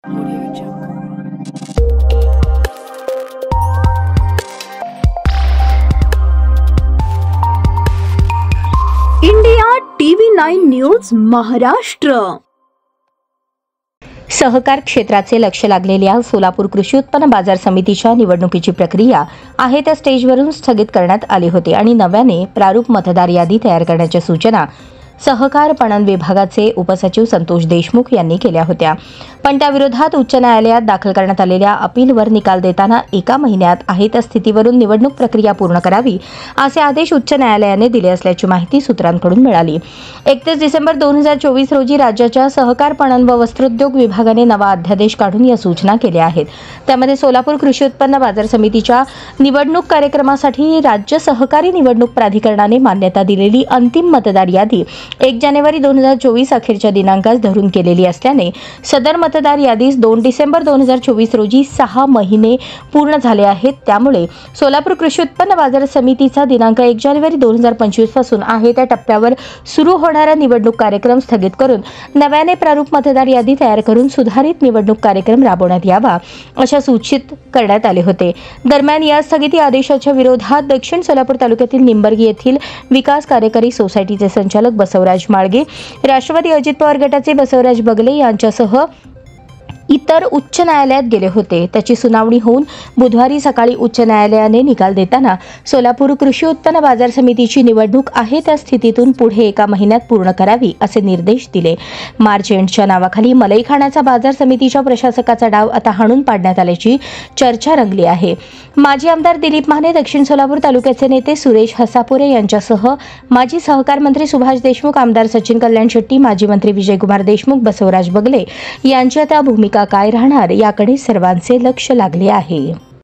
India TV 9 news Maharashtra. सहकार क्षेत्राचे लक्ष लागलेल्या सोलापूर कृषी उत्पन्न बाजार समितीच्या निवडणुकीची प्रक्रिया आहे त्या स्टेजवरून स्थगित करण्यात आली होती आणि नव्याने प्रारूप मतदार यादी तयार करण्याच्या सूचना सहकार पणन विभागाचे उपसचिव संतोष देशमुख यांनी केल्या होत्या. पण त्याविरोधात उच्च न्यायालयात दाखल करण्यात आलेल्या अपीलवर निकाल देताना 1 महिन्यात आहे त्या स्थितीवरून निवडणूक प्रक्रिया पूर्ण करावी असे आदेश उच्च न्यायालयाने दिले असल्याची माहिती सूत्रांकडून मिळाली. 31 डिसेंबर 2024 रोजी राज्याच्या सहकार पणन व वस्त्रोद्योग विभागाने नवा अध्यादेश काढून या सूचना केल्या आहेत. त्यामध्ये सोलापूर कृषी उत्पन्न बाजार समितीच्या निवडणूक कार्यक्रमासाठी राज्य सहकारी निवडणूक प्राधिकरणाने मान्यता दिलेली अंतिम मतदार यादी 1 जानेवारी 2024 अखेरच्या दिनांकास धरून केलेली असल्याने सदर मतदार यादीस 2 डिसेंबर 2024 रोजी 6 महिने पूर्ण झाले आहेत. त्यामुळे सोलापूर कृषी उत्पन्न बाजार समितीचा दिनांक 1 जानेवारी 2025 पासून आहे त्या टप्प्यावर सुरू होणारा निवडणूक कार्यक्रम स्थगित करून नव्याने प्रारूप मतदार यादी तयार करून सुधारित निवडणूक कार्यक्रम राबवण्यात यावा अशा सूचित करण्यात आले होते. दरम्यान या स्थगिती आदेशाच्या विरोधात दक्षिण सोलापूर तालुक्यातील निंबर्गी येथील विकास कार्यकारी सोसायटीचे संचालक बसवराज माळगे, राष्ट्रवादी अजित पवार गटाचे बसवराज बगले यांच्यासह इतर उच्च न्यायालयात गेले होते. त्याची सुनावणी होऊन बुधवारी सकाळी उच्च न्यायालयाने निकाल देताना सोलापूर कृषी उत्पन्न बाजार समितीची निवडणूक आहे त्या स्थितीतून पुढे 1 महिन्यात पूर्ण करावी असे निर्देश दिले. मार्च एंडच्या नावाखाली मलई खाण्याचा बाजार समितीच्या प्रशासकाचा डाव आता हाणून पाडण्यात आल्याची चर्चा रंगली आहे. माजी आमदार दिलीप माने, दक्षिण सोलापूर तालुक्याचे नेते सुरेश हसापुरे यांच्यासह माजी सहकार मंत्री सुभाष देशमुख, आमदार सचिन कल्याण शेट्टी, माजी मंत्री विजयकुमार देशमुख, बसवराज बगले यांची आता भूमिका काय राहणार याकडे सर्वांचे लक्ष लागले आहे.